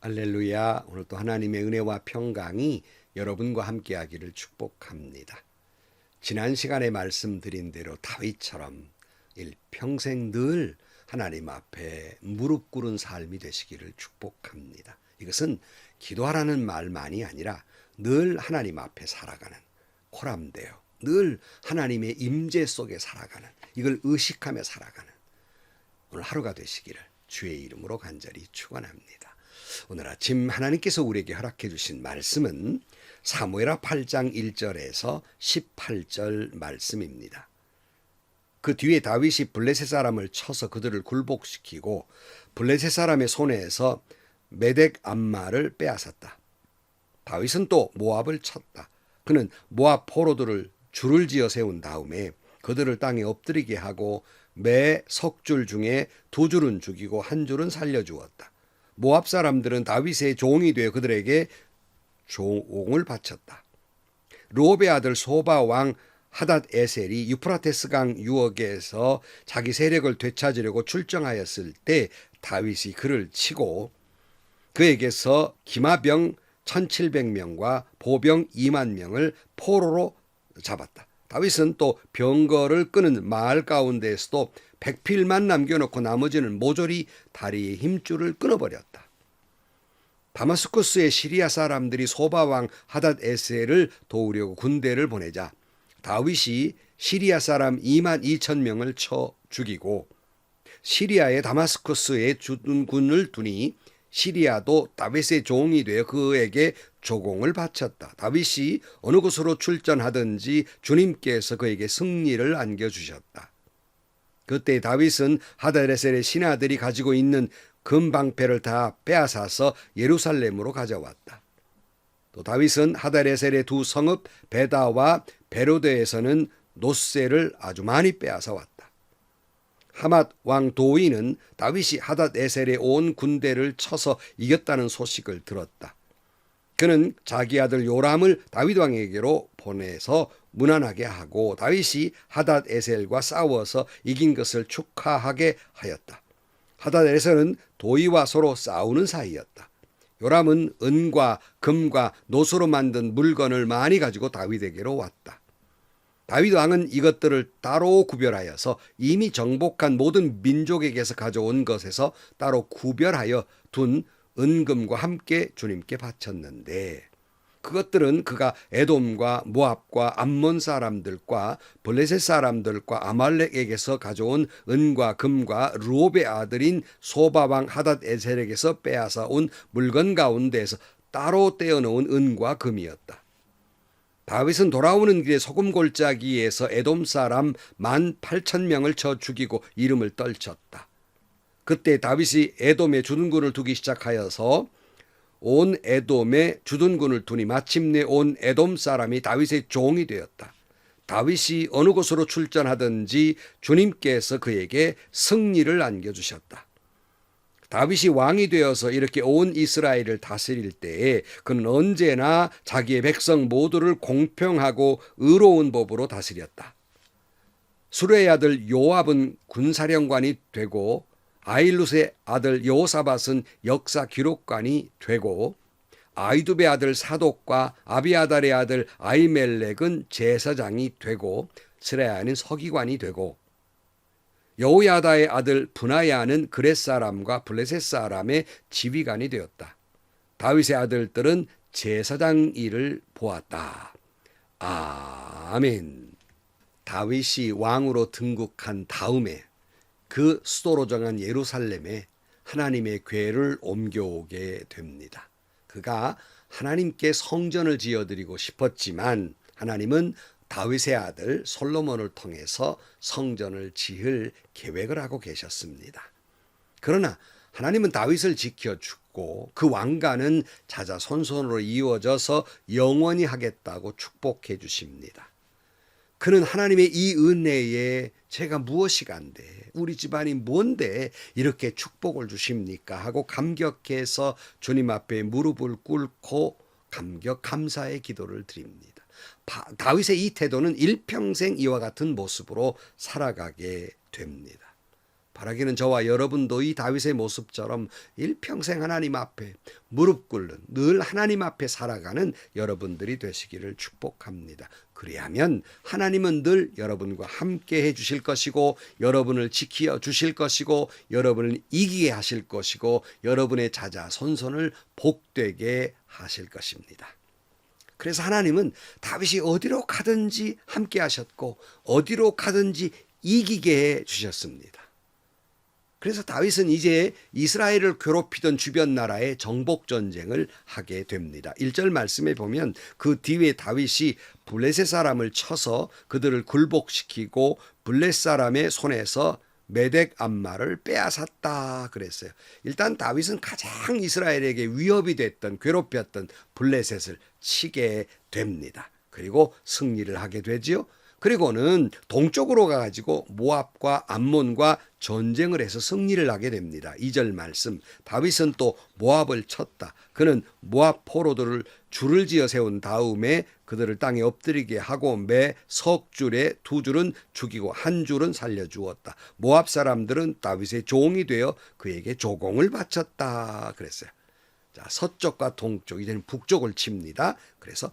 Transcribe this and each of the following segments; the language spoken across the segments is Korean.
할렐루야. 오늘 또 하나님의 은혜와 평강이 여러분과 함께하기를 축복합니다. 지난 시간에 말씀드린 대로 다윗처럼 일평생 늘 하나님 앞에 무릎 꿇은 삶이 되시기를 축복합니다. 이것은 기도하라는 말만이 아니라 늘 하나님 앞에 살아가는, 코람되어 늘 하나님의 임재 속에 살아가는, 이걸 의식하며 살아가는 오늘 하루가 되시기를 주의 이름으로 간절히 축원합니다. 오늘 아침 하나님께서 우리에게 허락해 주신 말씀은 사무엘하 8장 1절에서 18절 말씀입니다. 그 뒤에 다윗이 블레셋 사람을 쳐서 그들을 굴복시키고 블레셋 사람의 손에서 메덱 암마를 빼앗았다. 다윗은 또 모압을 쳤다. 그는 모압 포로들을 줄을 지어 세운 다음에 그들을 땅에 엎드리게 하고 매 석줄 중에 2줄은 죽이고 1줄은 살려주었다. 모압 사람들은 다윗의 종이 되어 그들에게 종을 바쳤다. 르홉의 아들 소바 왕 하닷 에셀이 유프라테스강 유역에서 자기 세력을 되찾으려고 출정하였을 때 다윗이 그를 치고 그에게서 기마병 1700명과 보병 2만 명을 포로로 잡았다. 다윗은 또 병거를 끄는 마을 가운데에서도 백필만 남겨놓고 나머지는 모조리 다리의 힘줄을 끊어버렸다. 다마스쿠스의 시리아 사람들이 소바왕 하닷 에셀을 도우려고 군대를 보내자 다윗이 시리아 사람 2만 2천 명을 쳐 죽이고 시리아의 다마스쿠스에 주둔군을 두니 시리아도 다윗의 종이 되어 그에게 조공을 바쳤다. 다윗이 어느 곳으로 출전하든지 주님께서 그에게 승리를 안겨주셨다. 그때 다윗은 하닷에셀의 신하들이 가지고 있는 금방패를 다 빼앗아서 예루살렘으로 가져왔다. 또 다윗은 하닷에셀의 두 성읍 베다와 베로데에서는 노새를 아주 많이 빼앗아 왔다. 하맛 왕 도이는 다윗이 하닷에셀의 온 군대를 쳐서 이겼다는 소식을 들었다. 그는 자기 아들 요람을 다윗 왕에게로 보내서 문안하게 하고 다윗이 하닷에셀과 싸워서 이긴 것을 축하하게 하였다. 하닷에셀은 도이와 서로 싸우는 사이였다. 요람은 은과 금과 노소로 만든 물건을 많이 가지고 다윗에게로 왔다. 다윗 왕은 이것들을 따로 구별하여서 이미 정복한 모든 민족에게서 가져온 것에서 따로 구별하여 둔 은금과 함께 주님께 바쳤는데 그것들은 그가 에돔과 모압과 암몬 사람들과 블레셋 사람들과 아말렉에게서 가져온 은과 금과 르홉의 아들인 소바왕 하닷에셀에게서 빼앗아 온 물건 가운데에서 따로 떼어놓은 은과 금이었다. 다윗은 돌아오는 길에 소금 골짜기에서 에돔 사람 18,000명을 쳐 죽이고 이름을 떨쳤다. 그때 다윗이 에돔에 주둔군을 두기 시작하여서 온 에돔에 주둔군을 두니 마침내 온 에돔 사람이 다윗의 종이 되었다. 다윗이 어느 곳으로 출전하든지 주님께서 그에게 승리를 안겨주셨다. 다윗이 왕이 되어서 이렇게 온 이스라엘을 다스릴 때에 그는 언제나 자기의 백성 모두를 공평하고 의로운 법으로 다스렸다. 수레의 아들 요압은 군사령관이 되고 아일룻의 아들 여호사밧은 역사 기록관이 되고 아이두베의 아들 사독과 아비아달의 아들 아히멜렉은 제사장이 되고 스레야는 서기관이 되고 여호야다의 아들 브나야는 그렛 사람과 블레셋 사람의 지휘관이 되었다. 다윗의 아들들은 제사장 일을 보았다. 아멘. 다윗이 왕으로 등극한 다음에 그 수도로 정한 예루살렘에 하나님의 궤를 옮겨오게 됩니다. 그가 하나님께 성전을 지어드리고 싶었지만 하나님은 다윗의 아들 솔로몬을 통해서 성전을 지을 계획을 하고 계셨습니다. 그러나 하나님은 다윗을 지켜주고 그 왕가는 자자손손으로 이루어져서 영원히 하겠다고 축복해 주십니다. 그는 하나님의 이 은혜에 제가 무엇이간데 우리 집안이 뭔데 이렇게 축복을 주십니까 하고 감격해서 주님 앞에 무릎을 꿇고 감격 감사의 기도를 드립니다. 다윗의 이 태도는 일평생 이와 같은 모습으로 살아가게 됩니다. 바라기는 저와 여러분도 이 다윗의 모습처럼 일평생 하나님 앞에 무릎 꿇는, 늘 하나님 앞에 살아가는 여러분들이 되시기를 축복합니다. 그리하면 하나님은 늘 여러분과 함께 해 주실 것이고, 여러분을 지켜 주실 것이고, 여러분을 이기게 하실 것이고, 여러분의 자자손손을 복되게 하실 것입니다. 그래서 하나님은 다윗이 어디로 가든지 함께 하셨고, 어디로 가든지 이기게 해 주셨습니다. 그래서 다윗은 이제 이스라엘을 괴롭히던 주변 나라의 정복 전쟁을 하게 됩니다. 1절 말씀에 보면 그 뒤에 다윗이 블레셋 사람을 쳐서 그들을 굴복시키고 블레셋 사람의 손에서 메덱 암마를 빼앗았다 그랬어요. 일단 다윗은 가장 이스라엘에게 위협이 됐던, 괴롭혔던 블레셋을 치게 됩니다. 그리고 승리를 하게 되지요. 그리고는 동쪽으로 가가지고 모압과 암몬과 전쟁을 해서 승리를 하게 됩니다. 2절 말씀, 다윗은 또 모압을 쳤다. 그는 모압 포로들을 줄을 지어 세운 다음에 그들을 땅에 엎드리게 하고 매 석 줄에 2줄은 죽이고 1줄은 살려주었다. 모압 사람들은 다윗의 종이 되어 그에게 조공을 바쳤다 그랬어요. 자, 서쪽과 동쪽, 이제는 북쪽을 칩니다. 그래서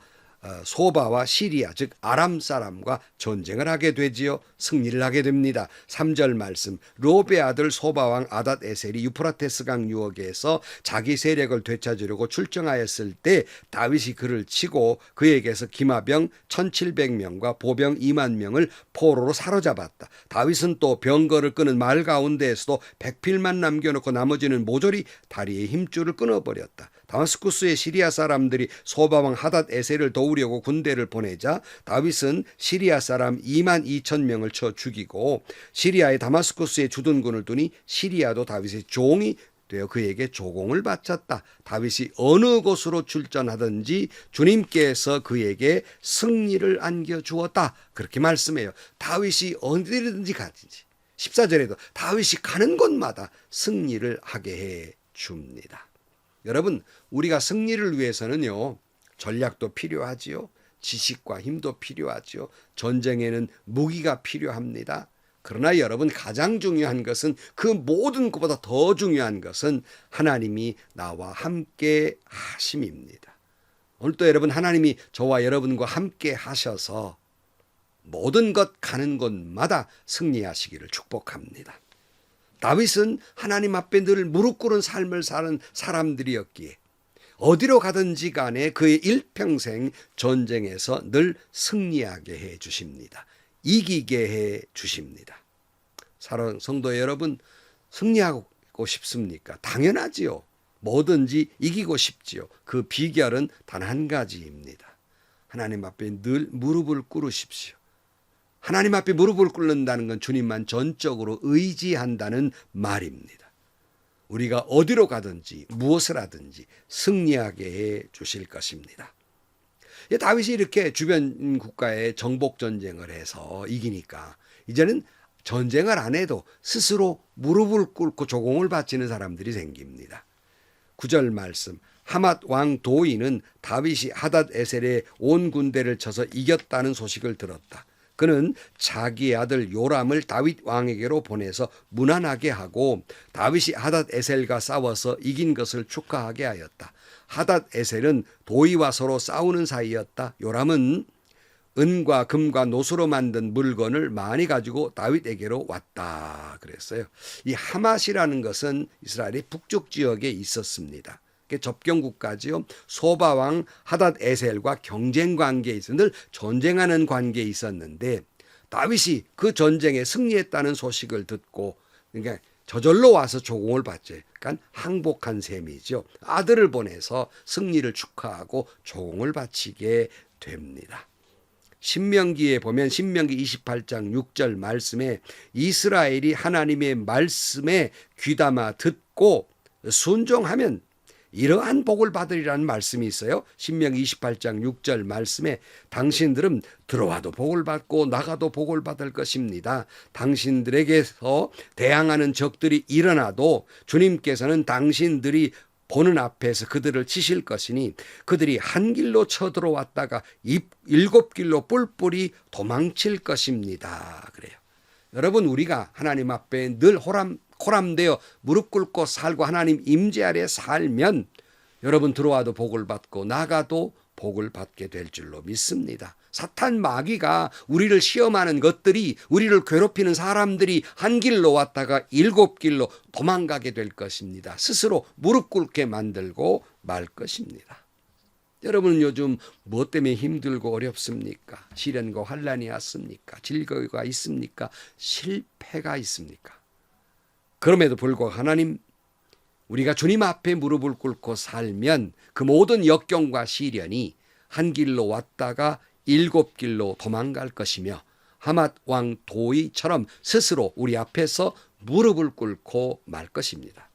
소바와 시리아, 즉 아람 사람과 전쟁을 하게 되지요. 승리를 하게 됩니다. 3절 말씀, 롭의 아들 소바왕 아닷 에셀이 유프라테스 강 유역에서 자기 세력을 되찾으려고 출정하였을 때 다윗이 그를 치고 그에게서 기마병 1700명과 보병 2만 명을 포로로 사로잡았다. 다윗은 또 병거를 끄는 말 가운데에서도 백필만 남겨놓고 나머지는 모조리 다리의 힘줄을 끊어버렸다. 다마스쿠스의 시리아 사람들이 소바왕 하닷 에셀을 도우려고 군대를 보내자 다윗은 시리아 사람 2만 2천 명을 쳐 죽이고 시리아의 다마스쿠스에 주둔군을 두니 시리아도 다윗의 종이 되어 그에게 조공을 바쳤다. 다윗이 어느 곳으로 출전하든지 주님께서 그에게 승리를 안겨주었다. 그렇게 말씀해요. 다윗이 어디든지 가든지. 14절에도 다윗이 가는 곳마다 승리를 하게 해 줍니다. 여러분, 우리가 승리를 위해서는요, 전략도 필요하지요. 지식과 힘도 필요하지요. 전쟁에는 무기가 필요합니다. 그러나 여러분, 가장 중요한 것은, 그 모든 것보다 더 중요한 것은 하나님이 나와 함께 하심입니다. 오늘도 여러분, 하나님이 저와 여러분과 함께 하셔서 모든 것 가는 곳마다 승리하시기를 축복합니다. 다윗은 하나님 앞에 늘 무릎 꿇은 삶을 사는 사람들이었기에 어디로 가든지 간에 그의 일평생 전쟁에서 늘 승리하게 해 주십니다. 이기게 해 주십니다. 사랑하는 성도 여러분, 승리하고 싶습니까? 당연하지요. 뭐든지 이기고 싶지요. 그 비결은 단 한 가지입니다. 하나님 앞에 늘 무릎을 꿇으십시오. 하나님 앞에 무릎을 꿇는다는 건 주님만 전적으로 의지한다는 말입니다. 우리가 어디로 가든지 무엇을 하든지 승리하게 해 주실 것입니다. 다윗이 이렇게 주변 국가에 정복 전쟁을 해서 이기니까 이제는 전쟁을 안 해도 스스로 무릎을 꿇고 조공을 바치는 사람들이 생깁니다. 9절 말씀, 하맛 왕 도이는 다윗이 하닷 에셀의 온 군대를 쳐서 이겼다는 소식을 들었다. 그는 자기 아들 요람을 다윗 왕에게로 보내서 무난하게 하고 다윗이 하닷 에셀과 싸워서 이긴 것을 축하하게 하였다. 하닷 에셀은 도이와 서로 싸우는 사이였다. 요람은 은과 금과 노수로 만든 물건을 많이 가지고 다윗에게로 왔다 그랬어요. 이 하맛이라는 것은 이스라엘의 북쪽 지역에 있었습니다. 접경국가지요. 소바왕 하닷 에셀과 경쟁 관계에 있어 늘 전쟁하는 관계에 있었는데 다윗이 그 전쟁에 승리했다는 소식을 듣고, 그러니까 저절로 와서 조공을 받죠. 그러니까 항복한 셈이죠. 아들을 보내서 승리를 축하하고 조공을 바치게 됩니다. 신명기에 보면 신명기 28장 6절 말씀에 이스라엘이 하나님의 말씀에 귀담아 듣고 순종하면 이러한 복을 받으리라는 말씀이 있어요. 신명기 28장 6절 말씀에 당신들은 들어와도 복을 받고 나가도 복을 받을 것입니다. 당신들에게서 대항하는 적들이 일어나도 주님께서는 당신들이 보는 앞에서 그들을 치실 것이니 그들이 한 길로 쳐들어왔다가 7길로 뿔뿔이 도망칠 것입니다. 그래요. 여러분, 우리가 하나님 앞에 늘 호람되어 무릎 꿇고 살고 하나님 임재 아래 살면 여러분 들어와도 복을 받고 나가도 복을 받게 될 줄로 믿습니다. 사탄 마귀가 우리를 시험하는 것들이, 우리를 괴롭히는 사람들이 한 길로 왔다가 일곱 길로 도망가게 될 것입니다. 스스로 무릎 꿇게 만들고 말 것입니다. 여러분은 요즘 무엇 때문에 힘들고 어렵습니까? 시련과 환난이 왔습니까? 질거가 있습니까? 실패가 있습니까? 그럼에도 불구하고 하나님, 우리가 주님 앞에 무릎을 꿇고 살면 그 모든 역경과 시련이 한 길로 왔다가 일곱 길로 도망갈 것이며 하맛 왕 도이처럼 스스로 우리 앞에서 무릎을 꿇고 말 것입니다.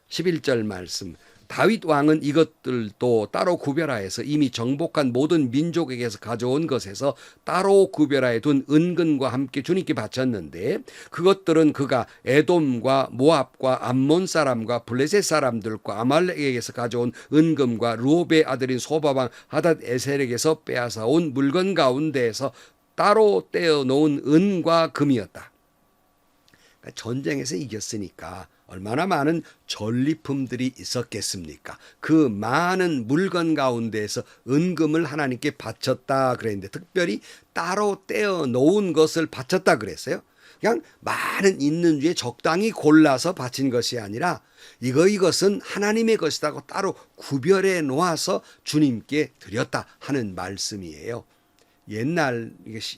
11절 말씀, 다윗 왕은 이것들도 따로 구별하여서 이미 정복한 모든 민족에게서 가져온 것에서 따로 구별하여 둔 은근과 함께 주님께 바쳤는데, 그것들은 그가 에돔과 모압과 암몬 사람과 블레셋 사람들과 아말렉에게서 가져온 은금과 루옵의 아들인 소바방 하닷 에셀에게서 빼앗아 온 물건 가운데에서 따로 떼어 놓은 은과 금이었다. 전쟁에서 이겼으니까 얼마나 많은 전리품들이 있었겠습니까? 그 많은 물건 가운데에서 은금을 하나님께 바쳤다 그랬는데, 특별히 따로 떼어 놓은 것을 바쳤다 그랬어요. 그냥 많은 있는 중에 적당히 골라서 바친 것이 아니라 이것은 하나님의 것이라고 따로 구별해 놓아서 주님께 드렸다 하는 말씀이에요. 옛날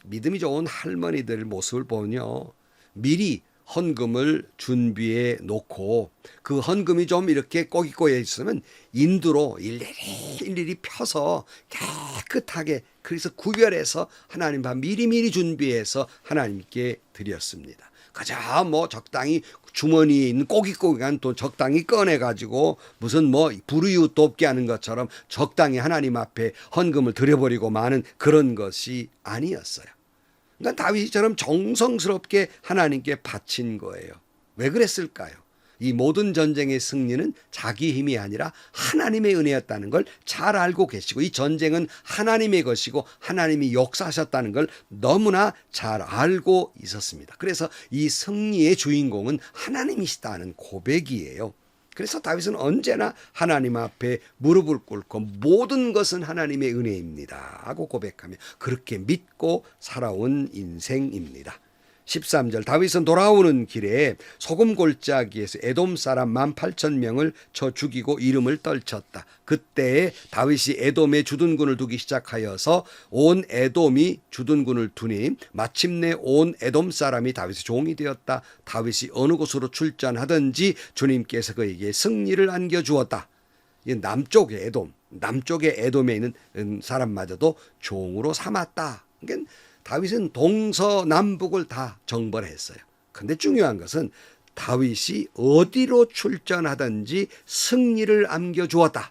믿음이 좋은 할머니들 모습을 보면요, 미리 헌금을 준비해 놓고 그 헌금이 좀 이렇게 꼬깃꼬여 있으면 인두로 일일이 펴서 깨끗하게, 그래서 구별해서 하나님 앞에 미리미리 준비해서 하나님께 드렸습니다. 그저 뭐 적당히 주머니에 있는 꼬깃꼬깃한 돈 적당히 꺼내가지고 무슨 뭐 불우이웃 돕게 하는 것처럼 적당히 하나님 앞에 헌금을 드려버리고 마는 그런 것이 아니었어요. 그러니까 다윗처럼 정성스럽게 하나님께 바친 거예요. 왜 그랬을까요? 이 모든 전쟁의 승리는 자기 힘이 아니라 하나님의 은혜였다는 걸 잘 알고 계시고, 이 전쟁은 하나님의 것이고 하나님이 역사하셨다는 걸 너무나 잘 알고 있었습니다. 그래서 이 승리의 주인공은 하나님이시다는 고백이에요. 그래서 다윗은 언제나 하나님 앞에 무릎을 꿇고 모든 것은 하나님의 은혜입니다 하고 고백하며 그렇게 믿고 살아온 인생입니다. 13절, 다윗은 돌아오는 길에 소금 골짜기에서 에돔 사람 18,000명을 쳐 죽이고 이름을 떨쳤다. 그때에 다윗이 에돔에 주둔군을 두기 시작하여서 온 에돔이 주둔군을 두니 마침내 온 에돔 사람이 다윗의 종이 되었다. 다윗이 어느 곳으로 출전하든지 주님께서 그에게 승리를 안겨주었다. 남쪽의 에돔, 남쪽의 에돔에 있는 사람마저도 종으로 삼았다. 그러니까 다윗은 동서남북을 다 정벌했어요. 그런데 중요한 것은 다윗이 어디로 출전하든지 승리를 안겨주었다.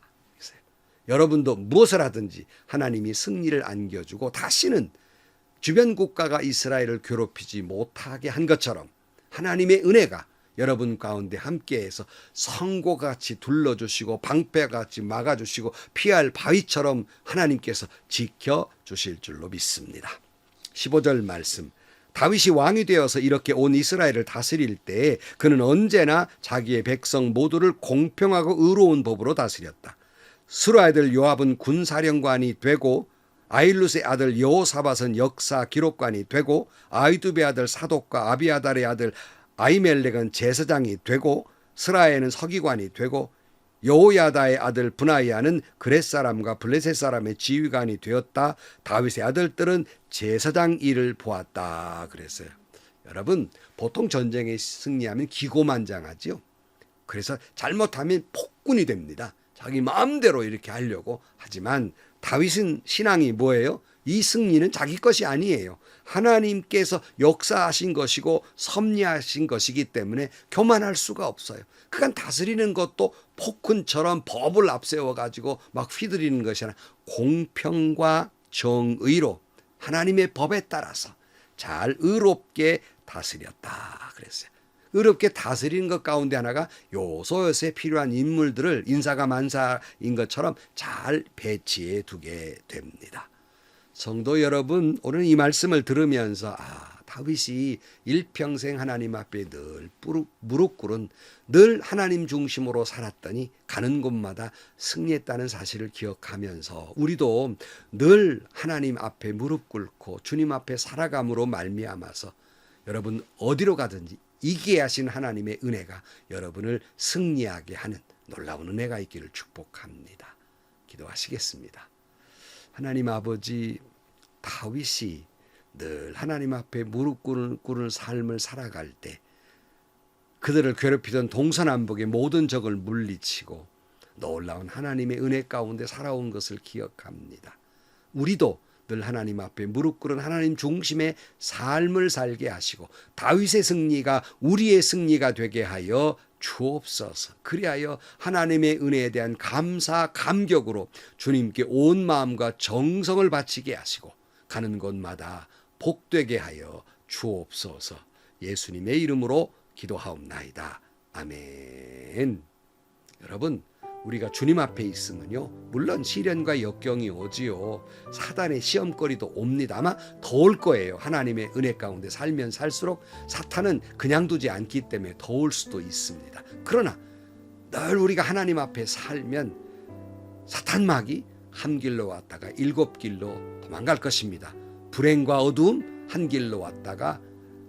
여러분도 무엇을 하든지 하나님이 승리를 안겨주고 다시는 주변 국가가 이스라엘을 괴롭히지 못하게 한 것처럼 하나님의 은혜가 여러분 가운데 함께해서 성고같이 둘러주시고 방패같이 막아주시고 피할 바위처럼 하나님께서 지켜주실 줄로 믿습니다. 15절 말씀, 다윗이 왕이 되어서 이렇게 온 이스라엘을 다스릴 때 그는 언제나 자기의 백성 모두를 공평하고 의로운 법으로 다스렸다. 수르 아들 요압은 군사령관이 되고 아일룻의 아들 여호사밧은 역사 기록관이 되고 아히두베의 아들 사독과 아비아달의 아들 아히멜렉은 제사장이 되고 스라에는 서기관이 되고 여호야다의 아들 브나야는 그렛 사람과 블레셋 사람의 지휘관이 되었다. 다윗의 아들들은 제사장 일을 보았다 그랬어요. 여러분, 보통 전쟁에 승리하면 기고만장하죠. 그래서 잘못하면 폭군이 됩니다. 자기 마음대로 이렇게 하려고 하지만 다윗은 신앙이 뭐예요? 이 승리는 자기 것이 아니에요. 하나님께서 역사하신 것이고 섭리하신 것이기 때문에 교만할 수가 없어요. 그간 다스리는 것도 폭군처럼 법을 앞세워가지고 막 휘두르는 것이 아니라 공평과 정의로 하나님의 법에 따라서 잘 의롭게 다스렸다 그랬어요. 의롭게 다스리는 것 가운데 하나가 요소요소에 필요한 인물들을 인사가 만사인 것처럼 잘 배치해 두게 됩니다. 성도 여러분, 오늘 이 말씀을 들으면서 다윗이 일평생 하나님 앞에 늘 무릎 꿇은 늘 하나님 중심으로 살았더니 가는 곳마다 승리했다는 사실을 기억하면서 우리도 늘 하나님 앞에 무릎 꿇고 주님 앞에 살아감으로 말미암아서 여러분 어디로 가든지 이기게 하신 하나님의 은혜가 여러분을 승리하게 하는 놀라운 은혜가 있기를 축복합니다. 기도하시겠습니다. 하나님 아버지, 다윗이 늘 하나님 앞에 무릎 꿇는 삶을 살아갈 때 그들을 괴롭히던 동서남북의 모든 적을 물리치고 놀라운 하나님의 은혜 가운데 살아온 것을 기억합니다. 우리도 늘 하나님 앞에 무릎 꿇은 하나님 중심의 삶을 살게 하시고 다윗의 승리가 우리의 승리가 되게 하여 주옵소서. 그리하여 하나님의 은혜에 대한 감사 감격으로 주님께 온 마음과 정성을 바치게 하시고 가는 곳마다 복되게 하여 주옵소서. 예수님의 이름으로 기도하옵나이다. 아멘. 여러분, 우리가 주님 앞에 있으면요, 물론 시련과 역경이 오지요. 사단의 시험거리도 옵니다. 아마 더 올 거예요. 하나님의 은혜 가운데 살면 살수록 사탄은 그냥 두지 않기 때문에 더 올 수도 있습니다. 그러나 늘 우리가 하나님 앞에 살면 사탄막이 한 길로 왔다가 7길로 도망갈 것입니다. 불행과 어두움 한 길로 왔다가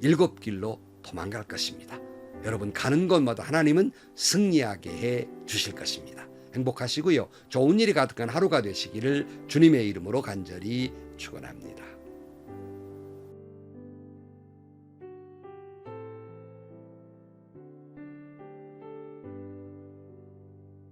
7길로 도망갈 것입니다. 여러분 가는 곳마다 하나님은 승리하게 해 주실 것입니다. 행복하시고요. 좋은 일이 가득한 하루가 되시기를 주님의 이름으로 간절히 축원합니다.